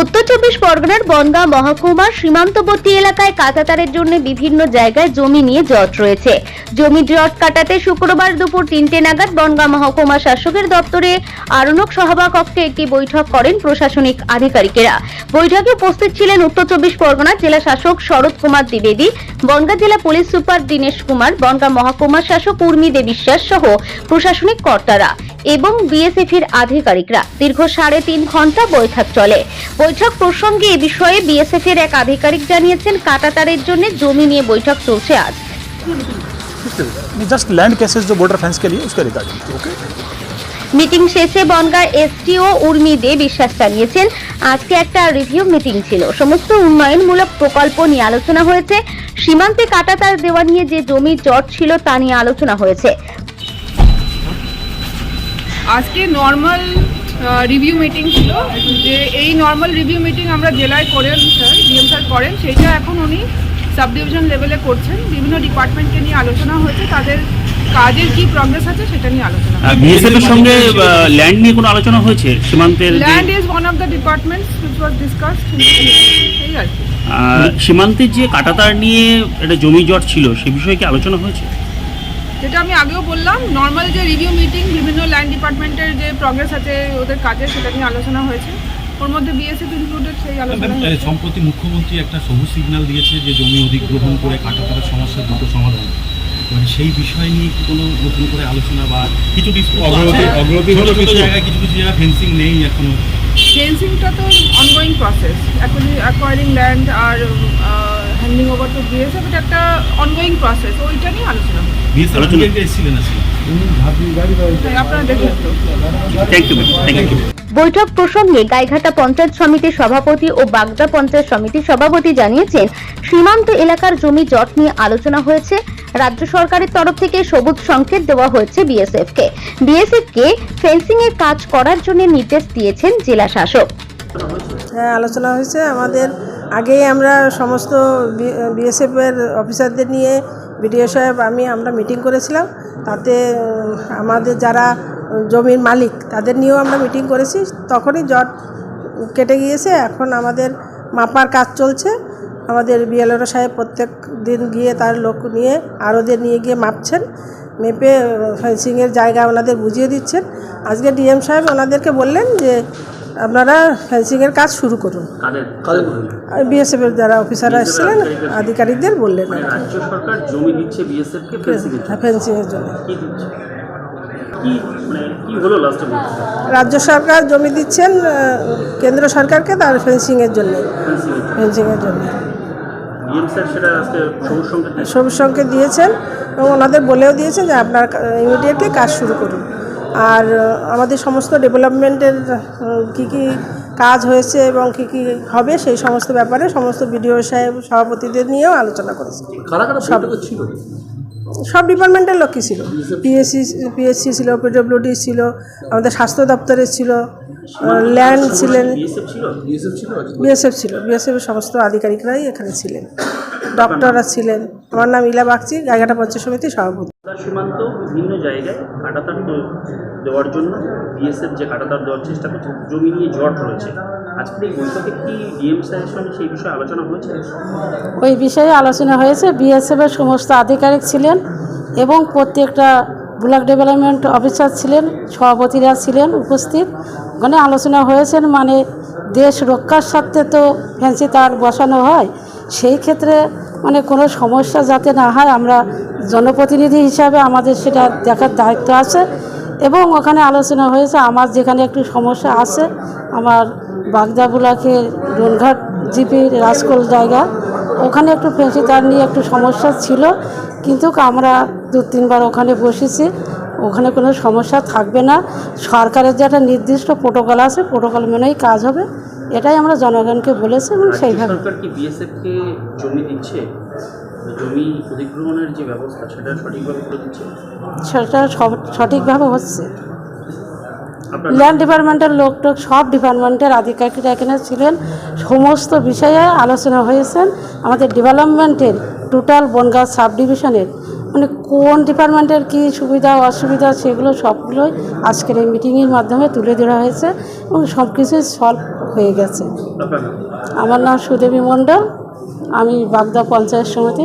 উত্তর চব্বিশ পরগনার বনগাঁ মহকুমার সীমান্তবর্তী এলাকায় কাঁটাতারের জন্য বিভিন্ন জায়গায় জমি নিয়ে জট রয়েছে। জমি জট কাটাতে শুক্রবার দুপুর 3টে নাগাদ বনগাঁ মহকুমা শাসকের দপ্তরে আরণক সভাকক্ষে একটি বৈঠক করেন প্রশাসনিক আধিকারিকেরা। বৈঠকে উপস্থিত ছিলেন উত্তর চব্বিশ পরগনার জেলা শাসক শরৎ কুমার দ্বিবেদী, বনগাঁ জেলা পুলিশ সুপার দীনেশ কুমার, বনগাঁ মহকুমা শাসক উর্মি দে বিশ্বাস সহ প্রশাসনিক কর্তারা এবং বিএসএফ এর আধিকারিকরা। দীর্ঘ 3.5 ঘন্টা বৈঠক চলে। বৈঠক প্রসঙ্গে এ বিষয়ে বিএসএফ এর এক আধিকারিক জানিয়েছেন, কাঁটাতারের জন্য জমি নিয়ে বৈঠক চলছে আজ। जस्ट लैंड केसेस जो बॉर्डर फेंस के लिए उसके रिगार्डिंग ओके। মিটিং শেষে বনগাঁ এসডিও উর্মি দে বিশ্বাস জানিয়েছেন, আজকে একটা রিভিউ মিটিং ছিল। সমস্ত উন্নয়নমূলক প্রকল্প নিয়ে আলোচনা হয়েছে। সীমান্তে কাঁটাতার দেওয়া নিয়ে যে জমির জট ছিল তা নিয়ে আলোচনা হয়েছে। আজকে নর্মাল রিভিউ মিটিং ছিল, যে এই নর্মাল রিভিউ মিটিং আমরা জেলায় করেন স্যার, ডিএম স্যার করেন, সেইটা এখন উনি সাব ডিভিশন লেভেলে করছেন। বিভিন্ন ডিপার্টমেন্টকে নিয়ে আলোচনা হয়েছে, তাদের কাজের কি প্রগ্রেস আছে সেটা নিয়ে আলোচনা। বিএসএফ এর সঙ্গে ল্যান্ড নিয়ে কোনো আলোচনা হয়েছে? সীমান্তের land is one of the departments which was discussed. এই আর কি সীমান্তের যে কাঁটাতার নিয়ে একটা জমি জট ছিল সে বিষয়ে কি আলোচনা হয়েছে? যেটা আমি আগেও বললাম, নর্মাল যে রিভিউ মিটিং, বিভিন্ন ল্যান্ড ডিপার্টমেন্টের যে প্রগ্রেস আছে ওদের কাজে, সেটা নিয়ে আলোচনা হয়েছে। ওর মধ্যে বিএসএফ ইনক্লুডেড সেই আলোচনা। সম্প্রতি মুখ্যমন্ত্রী একটা সবুজ সিগন্যাল দিয়েছে যে জমি অধিগ্রহণ করে কাঁটাতারের সমস্যার দ্রুত সমাধান, মানে সেই বিষয় নিয়ে কি কোনো নতুন করে আলোচনা বা কিছু অগ্রগতি হলো? কিছু জায়গায় কিছু জায়গায় ফেন্সিং নেই এখনো। ফেন্সিংটা তো অনগোয়িং প্রসেস, অ্যাকোয়ারিং ল্যান্ড আর হ্যান্ডিং ওভার টু বিএসএফ, এটা একটা অনগোয়িং প্রসেস, ওইটা নিয়ে আলোচনা হবে। আপনারা দেখুন। Thank you. বৈঠক প্রসঙ্গে গাইঘাটা পঞ্চায়েত সমিতির সভাপতি ও বাগদা পঞ্চায়েত সমিতির সভাপতি জানিয়েছেন, সীমান্ত এলাকার জমি জট নিয়ে আলোচনা হয়েছে। রাজ্য সরকারের তরফ থেকে সবুজ সংকেত দেওয়া হয়েছে বিএসএফ কে ফেন্সিং এর কাজ করার জন্য নির্দেশ দিয়েছেন জেলা শাসক। হ্যাঁ, আলোচনা হয়েছে। আমাদের আগেই আমরা সমস্ত বিএসএফ এর অফিসারদের নিয়ে বিডিও সাহেব আমরা মিটিং করেছিলাম। তাতে আমাদের যারা জমির মালিক তাদের নিয়েও আমরা মিটিং করেছি। তখনই জট কেটে গিয়েছে। এখন আমাদের মাপার কাজ চলছে। আমাদের বিএলআরও সাহেব প্রত্যেক দিন গিয়ে তার লোক নিয়ে আরোদের নিয়ে গিয়ে মাপছেন, মেপে ফেন্সিংয়ের জায়গা ওনাদের বুঝিয়ে দিচ্ছেন। আজকে ডিএম সাহেব ওনাদেরকে বললেন যে আপনারা ফেন্সিংয়ের কাজ শুরু করুন। বিএসএফের যারা অফিসাররা এসেছিলেন আধিকারিকদের বললেন। রাজ্য সরকার জমি দিচ্ছে বিএসএফ কে ফেন্সিংয়ের জন্য। কি হলো লাস্টে? রাজ্য সরকার জমি দিচ্ছেন কেন্দ্র সরকারকে তার ফেন্সিংয়ের জন্য। সবুজ সংকেত দিয়েছেন এবং ওনাদের বলেও দিয়েছেন যে আপনার ইমিডিয়েটলি কাজ শুরু করুন। আর আমাদের সমস্ত ডেভেলপমেন্টের কী কী কাজ হয়েছে এবং কী কী হবে সেই সমস্ত ব্যাপারে সমস্ত বিডিও সাহেব সভাপতিদের নিয়েও আলোচনা করেছে। সব ডিপার্টমেন্টের লোকই ছিল। পিএসসি ছিল, পিডব্লিউডি ছিল, আমাদের স্বাস্থ্য দপ্তরের ছিল, ল্যান্ড ছিলেন, বিএসএফ ছিল। বিএসএফের সমস্ত আধিকারিকরাই এখানে ছিলেন, ডক্টররা ছিলেন। আমার নাম ইলা বাগচি, গাইঘাটা পঞ্চায়েত সমিতির সভাপতি। সীমান্ত বিভিন্ন জায়গায় কাঁটাতার দেওয়ার জন্য বিএসএফ যে কাঁটাতার দেওয়ার চেষ্টা করছে, জমি নিয়ে জট রয়েছে। আজকে এই বৈঠকে কি ডিএম সাহেবের সঙ্গে সেই বিষয়ে আলোচনা হয়েছে? ওই বিষয়ে আলোচনা হয়েছে। বিএসএফের সমস্ত আধিকারিক ছিলেন এবং প্রত্যেকটা ব্লক ডেভেলপমেন্ট অফিসার ছিলেন, সভাপতিরা ছিলেন উপস্থিত। ওখানে আলোচনা হয়েছেন, মানে দেশ রক্ষার স্বার্থে তো ফ্যান্সি তার বসানো হয়, সেই ক্ষেত্রে মানে কোনো সমস্যা যাতে না হয়, আমরা জনপ্রতিনিধি হিসাবে আমাদের সেটা দেখার দায়িত্ব আছে। এবং ওখানে আলোচনা হয়েছে আমার যেখানে একটু সমস্যা আছে, আমার বাগদা ব্লকে রনঘাট জিপির রাজকোল জায়গা, ওখানে একটু ফেন্সি তার নিয়ে একটু সমস্যা ছিল, কিন্তু আমরা 2-3 বার ওখানে বসেছি, ওখানে কোনো সমস্যা থাকবে না। সরকারের যে একটা নির্দিষ্ট প্রোটোকল আছে, প্রোটোকল মেনেই কাজ হবে, এটাই আমরা জনগণকে বলেছি এবং সেইভাবে। সরকার কি বিএসএফকে জমি দিচ্ছে? জমি অধিগ্রহণের যে ব্যবস্থা সেটা সঠিকভাবে করে দিচ্ছে? সেটা সঠিকভাবে হচ্ছে। ল্যান্ড ডিপার্টমেন্টের লোকটোক সব ডিপার্টমেন্টের আধিকারিকরা এখানে ছিলেন। সমস্ত বিষয়ে আলোচনা হয়েছেন। আমাদের ডেভেলপমেন্টের টোটাল বনগাঁ সাব ডিভিশনের মানে কোন ডিপার্টমেন্টের কী সুবিধা অসুবিধা সেগুলো সবগুলোই আজকের এই মিটিংয়ের মাধ্যমে তুলে ধরা হয়েছে এবং সব কিছুই সলভ হয়ে গেছে। আপনার নাম? আমার নাম সুদেবী মণ্ডল, আমি বাগদা পঞ্চায়েত সমিতি